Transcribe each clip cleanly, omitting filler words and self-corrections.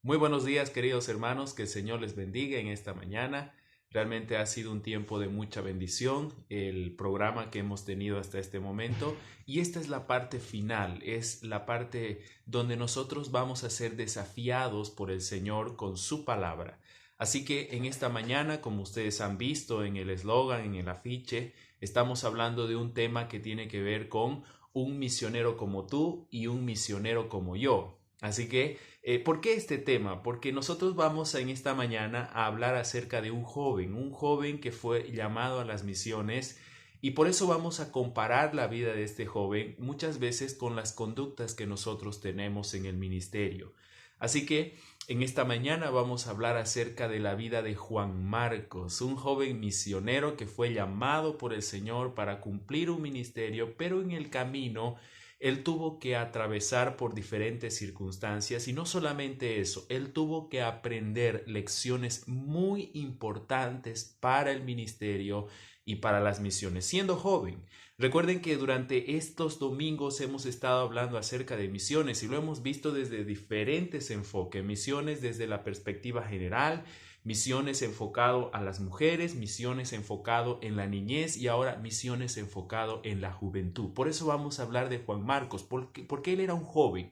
Muy buenos días, queridos hermanos, que el Señor les bendiga en esta mañana. Realmente ha sido un tiempo de mucha bendición el programa que hemos tenido hasta este momento y esta es la parte final, es la parte donde nosotros vamos a ser desafiados por el Señor con su palabra. Así que en esta mañana, como ustedes han visto en el eslogan, en el afiche, estamos hablando de un tema que tiene que ver con un misionero como tú y un misionero como yo. Así que ¿por qué este tema? Porque nosotros vamos en esta mañana a hablar acerca de un joven que fue llamado a las misiones y por eso vamos a comparar la vida de este joven muchas veces con las conductas que nosotros tenemos en el ministerio. Así que en esta mañana vamos a hablar acerca de la vida de Juan Marcos, un joven misionero que fue llamado por el Señor para cumplir un ministerio, pero en el camino él tuvo que atravesar por diferentes circunstancias y no solamente eso, él tuvo que aprender lecciones muy importantes para el ministerio y para las misiones, siendo joven. Recuerden que durante estos domingos hemos estado hablando acerca de misiones y lo hemos visto desde diferentes enfoques, misiones desde la perspectiva general, misiones enfocado a las mujeres, misiones enfocado en la niñez y ahora misiones enfocado en la juventud. Por eso vamos a hablar de Juan Marcos, porque él era un joven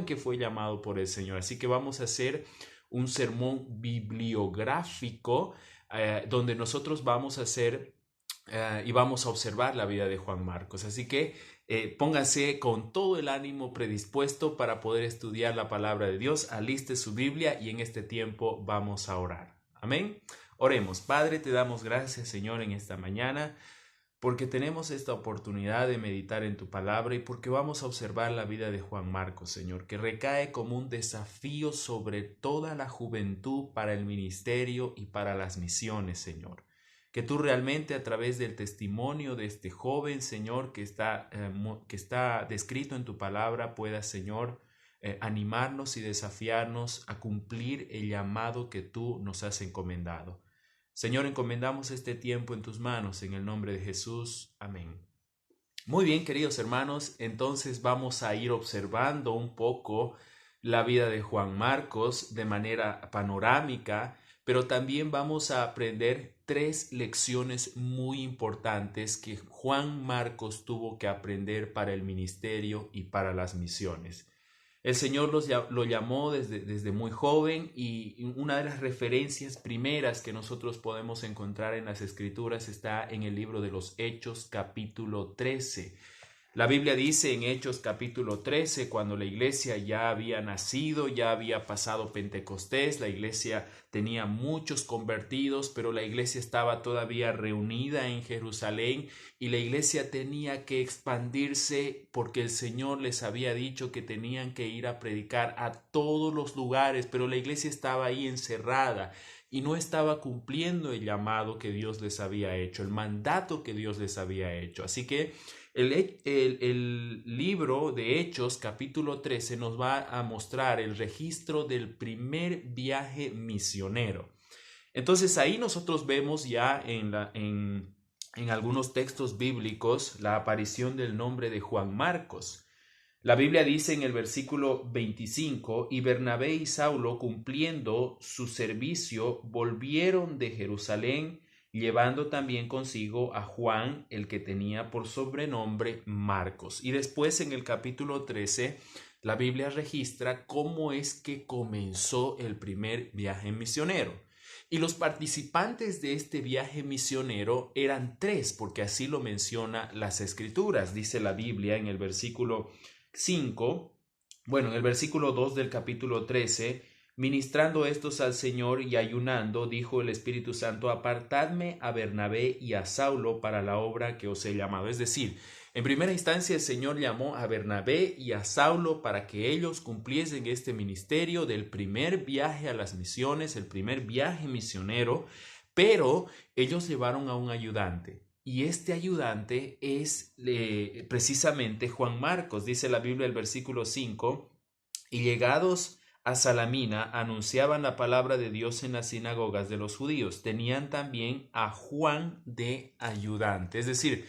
que fue llamado por el Señor. Así que vamos a hacer un sermón bibliográfico donde nosotros vamos a hacer y vamos a observar la vida de Juan Marcos. Así que póngase con todo el ánimo predispuesto para poder estudiar la palabra de Dios, aliste su Biblia y en este tiempo vamos a orar. Amén. Oremos. Padre, te damos gracias, Señor, en esta mañana porque tenemos esta oportunidad de meditar en tu palabra y porque vamos a observar la vida de Juan Marcos, Señor, que recae como un desafío sobre toda la juventud para el ministerio y para las misiones, Señor. Que tú realmente a través del testimonio de este joven, Señor, que está descrito en tu palabra, puedas, Señor, animarnos y desafiarnos a cumplir el llamado que tú nos has encomendado. Señor, encomendamos este tiempo en tus manos, en el nombre de Jesús. Amén. Muy bien, queridos hermanos, entonces vamos a ir observando un poco la vida de Juan Marcos de manera panorámica, pero también vamos a aprender tres lecciones muy importantes que Juan Marcos tuvo que aprender para el ministerio y para las misiones. El Señor lo llamó desde muy joven y una de las referencias primeras que nosotros podemos encontrar en las Escrituras está en el libro de los Hechos capítulo 13. La Biblia dice en Hechos capítulo 13, cuando la iglesia ya había nacido, ya había pasado Pentecostés, la iglesia tenía muchos convertidos, pero la iglesia estaba todavía reunida en Jerusalén y la iglesia tenía que expandirse porque el Señor les había dicho que tenían que ir a predicar a todos los lugares, pero la iglesia estaba ahí encerrada y no estaba cumpliendo el llamado que Dios les había hecho, el mandato que Dios les había hecho. Así que el libro de Hechos, capítulo 13, nos va a mostrar el registro del primer viaje misionero. Entonces ahí nosotros vemos ya en algunos textos bíblicos la aparición del nombre de Juan Marcos. La Biblia dice en el versículo 25, y Bernabé y Saulo, cumpliendo su servicio, volvieron de Jerusalén, llevando también consigo a Juan, el que tenía por sobrenombre Marcos. Y después en el capítulo 13, la Biblia registra cómo es que comenzó el primer viaje misionero. Y los participantes de este viaje misionero eran tres, porque así lo menciona las Escrituras. Dice la Biblia en el versículo 5, bueno, en el versículo 2 del capítulo 13, ministrando estos al Señor y ayunando, dijo el Espíritu Santo, apartadme a Bernabé y a Saulo para la obra que os he llamado. Es decir, en primera instancia el Señor llamó a Bernabé y a Saulo para que ellos cumpliesen este ministerio del primer viaje a las misiones, el primer viaje misionero, pero ellos llevaron a un ayudante. Y este ayudante es precisamente Juan Marcos. Dice la Biblia el versículo 5, y llegados a Salamina anunciaban la palabra de Dios en las sinagogas de los judíos. Tenían también a Juan de ayudante. Es decir,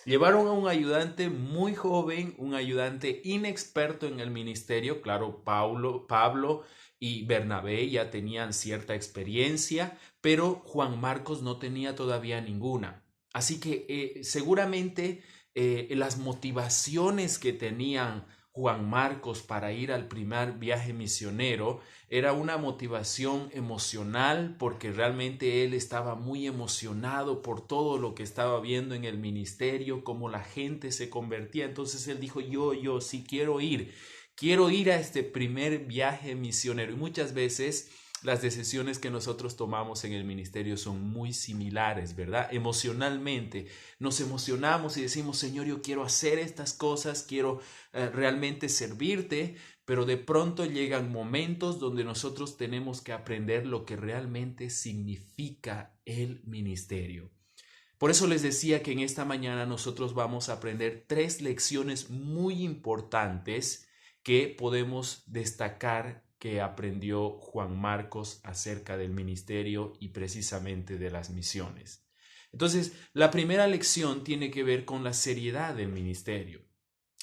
Llevaron a un ayudante muy joven, un ayudante inexperto en el ministerio. Claro, Pablo y Bernabé ya tenían cierta experiencia, pero Juan Marcos no tenía todavía ninguna. Así que seguramente las motivaciones que tenían Juan Marcos para ir al primer viaje misionero era una motivación emocional, porque realmente él estaba muy emocionado por todo lo que estaba viendo en el ministerio, cómo la gente se convertía. Entonces él dijo, yo sí quiero ir a este primer viaje misionero. Y muchas veces las decisiones que nosotros tomamos en el ministerio son muy similares, ¿verdad? Emocionalmente nos emocionamos y decimos, Señor, yo quiero hacer estas cosas, quiero realmente servirte, pero de pronto llegan momentos donde nosotros tenemos que aprender lo que realmente significa el ministerio. Por eso les decía que en esta mañana nosotros vamos a aprender 3 lecciones muy importantes que podemos destacar que aprendió Juan Marcos acerca del ministerio y precisamente de las misiones. Entonces, la primera lección tiene que ver con la seriedad del ministerio.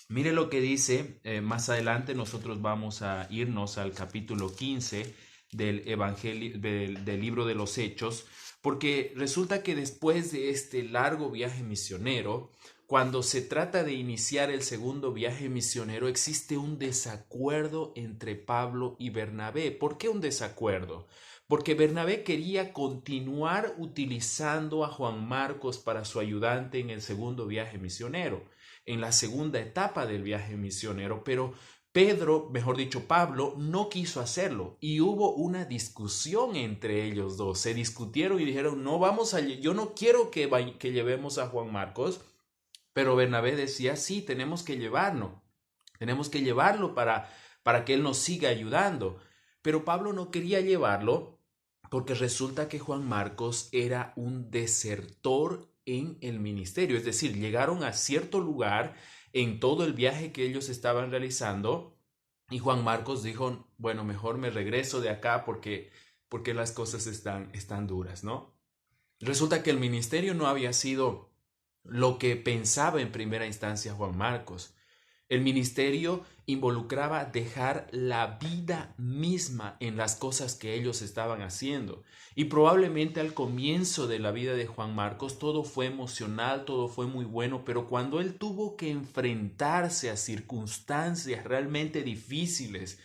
Mire lo que dice, más adelante nosotros vamos a irnos al capítulo 15 del Evangelio, del libro de los Hechos, porque resulta que después de este largo viaje misionero, cuando se trata de iniciar el segundo viaje misionero, existe un desacuerdo entre Pablo y Bernabé. ¿Por qué un desacuerdo? Porque Bernabé quería continuar utilizando a Juan Marcos para su ayudante en el segundo viaje misionero, en la segunda etapa del viaje misionero, pero Pedro, mejor dicho, Pablo, no quiso hacerlo y hubo una discusión entre ellos dos. Se discutieron y dijeron, no vamos a, yo no quiero que llevemos a Juan Marcos, pero Bernabé decía, sí, tenemos que llevarlo para que él nos siga ayudando. Pero Pablo no quería llevarlo porque resulta que Juan Marcos era un desertor en el ministerio, es decir, llegaron a cierto lugar en todo el viaje que ellos estaban realizando y Juan Marcos dijo, bueno, mejor me regreso de acá porque las cosas están duras, ¿no? Resulta que el ministerio no había sido lo que pensaba en primera instancia Juan Marcos. El ministerio involucraba dejar la vida misma en las cosas que ellos estaban haciendo. Y probablemente al comienzo de la vida de Juan Marcos todo fue emocional, todo fue muy bueno, pero cuando él tuvo que enfrentarse a circunstancias realmente difíciles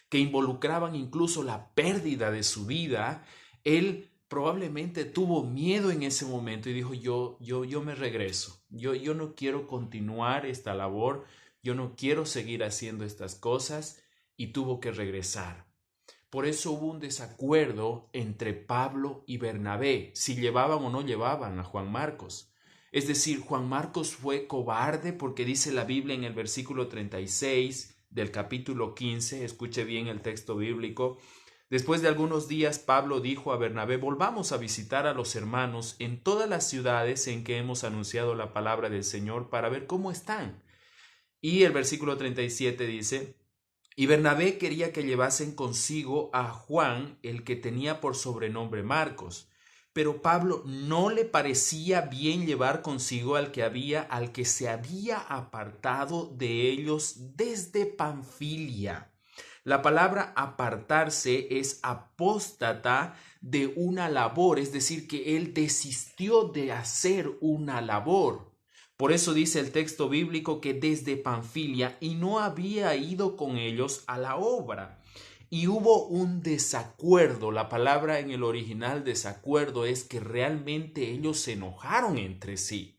que involucraban incluso la pérdida de su vida, él probablemente tuvo miedo en ese momento y dijo, yo me regreso, yo no quiero continuar esta labor, yo no quiero seguir haciendo estas cosas, y tuvo que regresar. Por eso hubo un desacuerdo entre Pablo y Bernabé, si llevaban o no llevaban a Juan Marcos. Es decir, Juan Marcos fue cobarde porque dice la Biblia en el versículo 36 del capítulo 15, escuche bien el texto bíblico. Después de algunos días, Pablo dijo a Bernabé, volvamos a visitar a los hermanos en todas las ciudades en que hemos anunciado la palabra del Señor para ver cómo están. Y el versículo 37 dice, y Bernabé quería que llevasen consigo a Juan, el que tenía por sobrenombre Marcos. Pero Pablo no le parecía bien llevar consigo al que se había apartado de ellos desde Panfilia. La palabra apartarse es apóstata de una labor, es decir, que él desistió de hacer una labor. Por eso dice el texto bíblico que desde Panfilia y no había ido con ellos a la obra. Y hubo un desacuerdo. La palabra en el original desacuerdo es que realmente ellos se enojaron entre sí.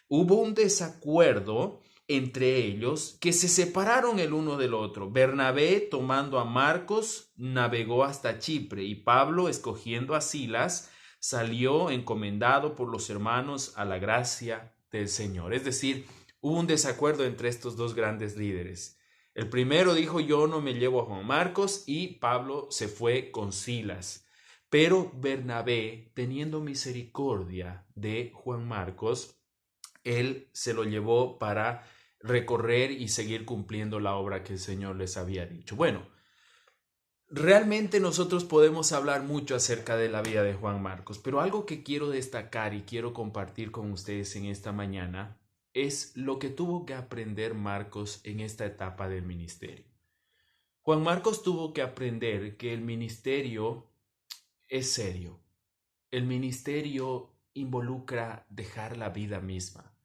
Hubo un desacuerdo entre ellos que se separaron el uno del otro. Bernabé, tomando a Marcos, navegó hasta Chipre y Pablo, escogiendo a Silas, salió encomendado por los hermanos a la gracia del Señor. Es decir, hubo un desacuerdo entre estos dos grandes líderes. El primero dijo, yo no me llevo a Juan Marcos, y Pablo se fue con Silas. Pero Bernabé, teniendo misericordia de Juan Marcos, él se lo llevó para recorrer y seguir cumpliendo la obra que el Señor les había dicho. Bueno, realmente nosotros podemos hablar mucho acerca de la vida de Juan Marcos, pero algo que quiero destacar y quiero compartir con ustedes en esta mañana es lo que tuvo que aprender Marcos en esta etapa del ministerio. Juan Marcos tuvo que aprender que el ministerio es serio. El ministerio involucra dejar la vida misma.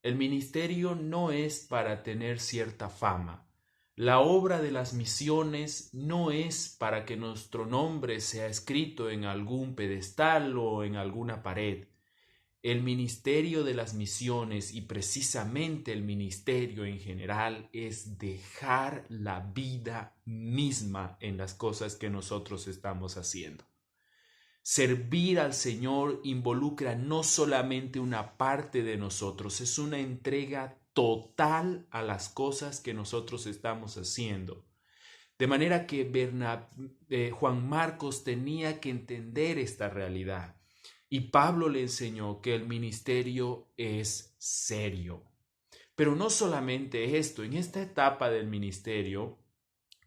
El ministerio no es para tener cierta fama. La obra de las misiones no es para que nuestro nombre sea escrito en algún pedestal o en alguna pared. El ministerio de las misiones y precisamente el ministerio en general es dejar la vida misma en las cosas que nosotros estamos haciendo. Servir al Señor involucra no solamente una parte de nosotros, es una entrega total a las cosas que nosotros estamos haciendo. De manera que Juan Marcos tenía que entender esta realidad. Y Pablo le enseñó que el ministerio es serio. Pero no solamente esto, en esta etapa del ministerio,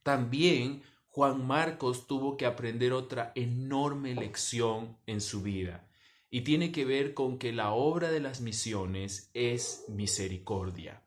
también Juan Marcos tuvo que aprender otra enorme lección en su vida. Y tiene que ver con que la obra de las misiones es misericordia.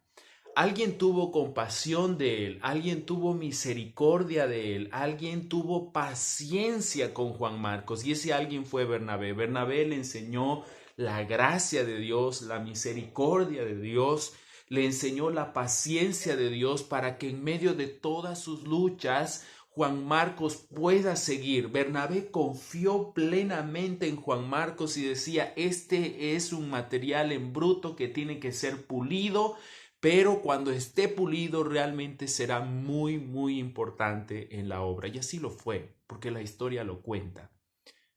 Alguien tuvo compasión de él, alguien tuvo misericordia de él, alguien tuvo paciencia con Juan Marcos y ese alguien fue Bernabé. Bernabé le enseñó la gracia de Dios, la misericordia de Dios, le enseñó la paciencia de Dios para que en medio de todas sus luchas Juan Marcos pueda seguir. Bernabé confió plenamente en Juan Marcos y decía, este es un material en bruto que tiene que ser pulido, pero cuando esté pulido realmente será muy, muy importante en la obra. Y así lo fue, porque la historia lo cuenta.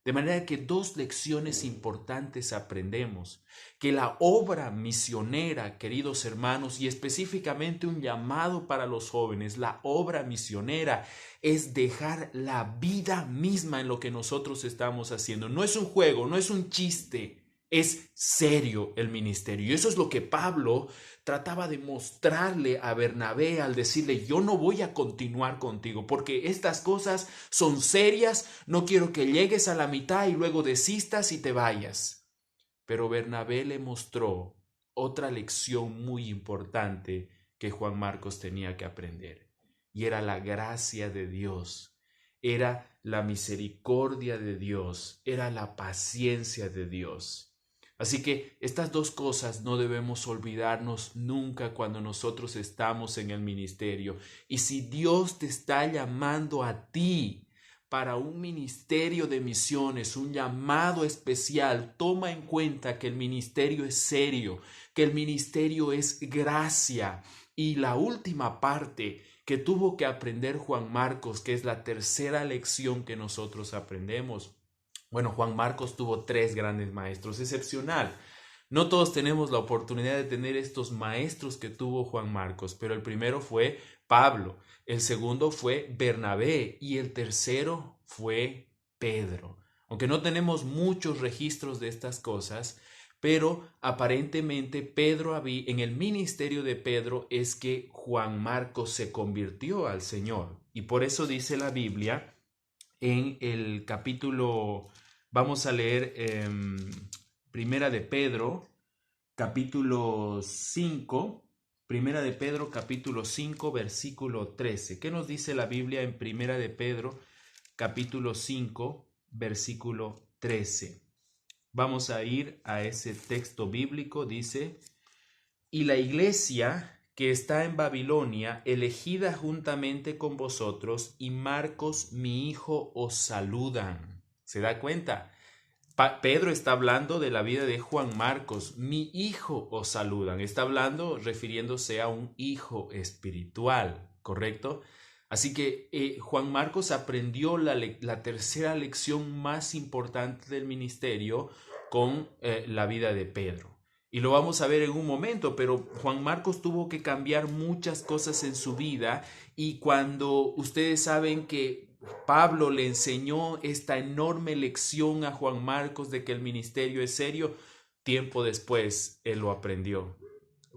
De manera que dos lecciones importantes aprendemos, que la obra misionera, queridos hermanos, y específicamente un llamado para los jóvenes, la obra misionera es dejar la vida misma en lo que nosotros estamos haciendo. No es un juego, no es un chiste. Es serio el ministerio. Y eso es lo que Pablo trataba de mostrarle a Bernabé al decirle, yo no voy a continuar contigo porque estas cosas son serias, no quiero que llegues a la mitad y luego desistas y te vayas. Pero Bernabé le mostró otra lección muy importante que Juan Marcos tenía que aprender. Y era la gracia de Dios, era la misericordia de Dios, era la paciencia de Dios. Así que estas dos cosas no debemos olvidarnos nunca cuando nosotros estamos en el ministerio. Y si Dios te está llamando a ti para un ministerio de misiones, un llamado especial, toma en cuenta que el ministerio es serio, que el ministerio es gracia. Y la última parte que tuvo que aprender Juan Marcos, que es la tercera lección que nosotros aprendemos. Bueno, Juan Marcos tuvo tres grandes maestros, excepcional. No todos tenemos la oportunidad de tener estos maestros que tuvo Juan Marcos, pero el primero fue Pablo, el segundo fue Bernabé y el tercero fue Pedro. Aunque no tenemos muchos registros de estas cosas, pero aparentemente en el ministerio de Pedro es que Juan Marcos se convirtió al Señor. Y por eso dice la Biblia en el capítulo, vamos a leer Primera de Pedro, capítulo 5, Primera de Pedro, capítulo 5, versículo 13. ¿Qué nos dice la Biblia en Primera de Pedro, capítulo 5, versículo 13? Vamos a ir a ese texto bíblico, dice, y la iglesia que está en Babilonia, elegida juntamente con vosotros, y Marcos, mi hijo, os saludan. ¿Se da cuenta? Pedro está hablando de la vida de Juan Marcos. Mi hijo os saludan. Está hablando, refiriéndose a un hijo espiritual, ¿correcto? Así que Juan Marcos aprendió la tercera lección más importante del ministerio con la vida de Pedro. Y lo vamos a ver en un momento, pero Juan Marcos tuvo que cambiar muchas cosas en su vida y cuando ustedes saben que Pablo le enseñó esta enorme lección a Juan Marcos de que el ministerio es serio, tiempo después él lo aprendió.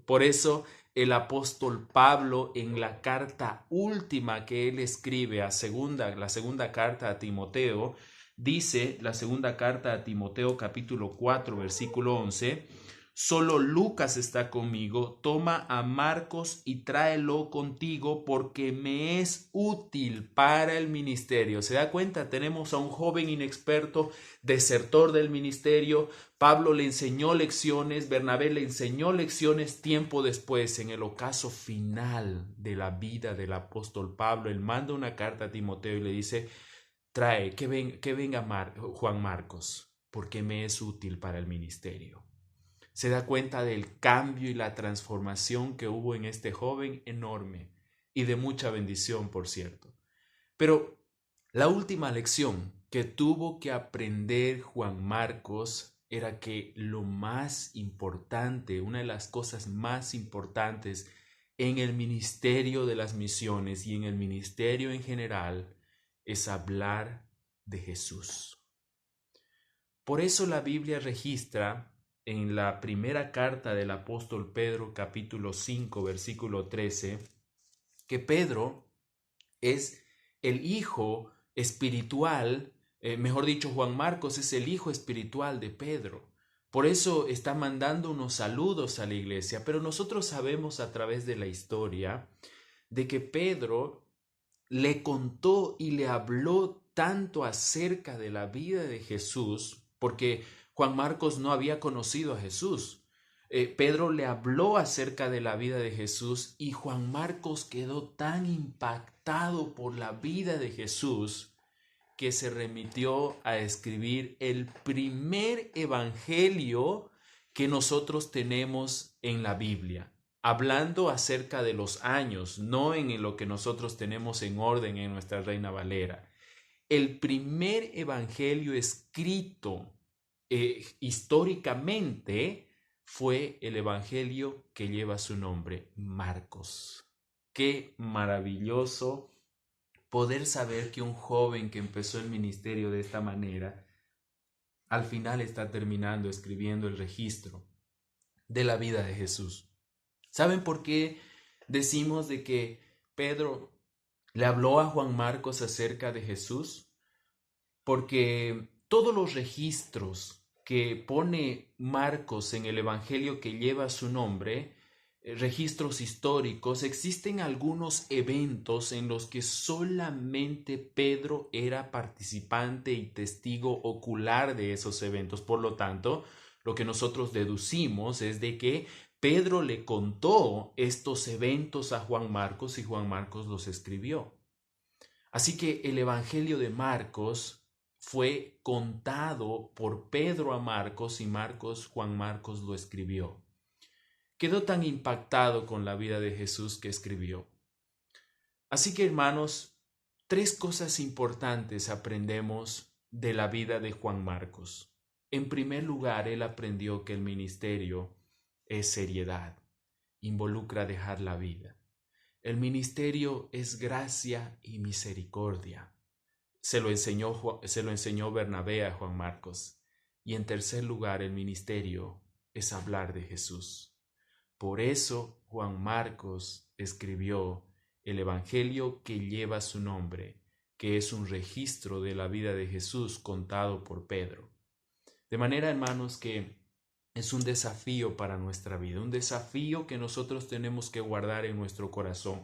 Por eso el apóstol Pablo en la carta última que él escribe la segunda carta a Timoteo, dice la segunda carta a Timoteo capítulo 4 versículo 11, Solo Lucas está conmigo. Toma a Marcos y tráelo contigo porque me es útil para el ministerio. ¿Se da cuenta? Tenemos a un joven inexperto, desertor del ministerio. Pablo le enseñó lecciones, Bernabé le enseñó lecciones tiempo después. En el ocaso final de la vida del apóstol Pablo, él manda una carta a Timoteo y le dice: trae, que venga Juan Marcos, porque me es útil para el ministerio. Se da cuenta del cambio y la transformación que hubo en este joven, enorme y de mucha bendición, por cierto. Pero la última lección que tuvo que aprender Juan Marcos era que lo más importante, una de las cosas más importantes en el ministerio de las misiones y en el ministerio en general, es hablar de Jesús. Por eso la Biblia registra en la primera carta del apóstol Pedro, capítulo 5, versículo 13, que Pedro es el hijo espiritual, mejor dicho, Juan Marcos es el hijo espiritual de Pedro. Por eso está mandando unos saludos a la iglesia, pero nosotros sabemos a través de la historia de que Pedro le contó y le habló tanto acerca de la vida de Jesús, porque Juan Marcos no había conocido a Jesús. Pedro le habló acerca de la vida de Jesús y Juan Marcos quedó tan impactado por la vida de Jesús que se remitió a escribir el primer evangelio que nosotros tenemos en la Biblia, hablando acerca de los años, no en lo que nosotros tenemos en orden en nuestra Reina Valera. El primer evangelio escrito históricamente fue el evangelio que lleva su nombre, Marcos. Qué maravilloso poder saber que un joven que empezó el ministerio de esta manera, al final está terminando escribiendo el registro de la vida de Jesús. ¿Saben por qué decimos de que Pedro le habló a Juan Marcos acerca de Jesús? Porque todos los registros que pone Marcos en el evangelio que lleva su nombre, registros históricos, existen algunos eventos en los que solamente Pedro era participante y testigo ocular de esos eventos. Por lo tanto, lo que nosotros deducimos es de que Pedro le contó estos eventos a Juan Marcos y Juan Marcos los escribió. Así que el evangelio de Marcos fue contado por Pedro a Marcos y Juan Marcos lo escribió. Quedó tan impactado con la vida de Jesús que escribió. Así que, hermanos, 3 cosas importantes aprendemos de la vida de Juan Marcos. En primer lugar, él aprendió que el ministerio es seriedad, involucra dejar la vida. El ministerio es gracia y misericordia. Se lo enseñó Bernabé a Juan Marcos. Y en tercer lugar, el ministerio es hablar de Jesús. Por eso Juan Marcos escribió el evangelio que lleva su nombre, que es un registro de la vida de Jesús contado por Pedro. De manera, hermanos, que es un desafío para nuestra vida, un desafío que nosotros tenemos que guardar en nuestro corazón.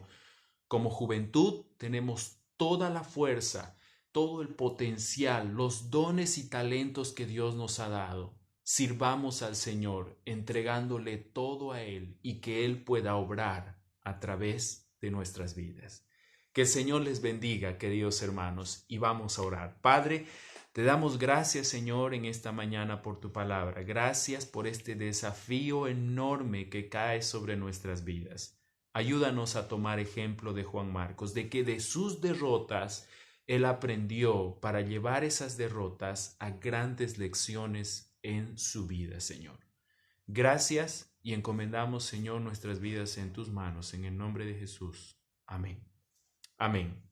Como juventud tenemos toda la fuerza, todo el potencial, los dones y talentos que Dios nos ha dado. Sirvamos al Señor, entregándole todo a Él y que Él pueda obrar a través de nuestras vidas. Que el Señor les bendiga, queridos hermanos, y vamos a orar. Padre, te damos gracias, Señor, en esta mañana por tu palabra. Gracias por este desafío enorme que cae sobre nuestras vidas. Ayúdanos a tomar ejemplo de Juan Marcos, de que de sus derrotas él aprendió para llevar esas derrotas a grandes lecciones en su vida, Señor. Gracias y encomendamos, Señor, nuestras vidas en tus manos, en el nombre de Jesús. Amén. Amén.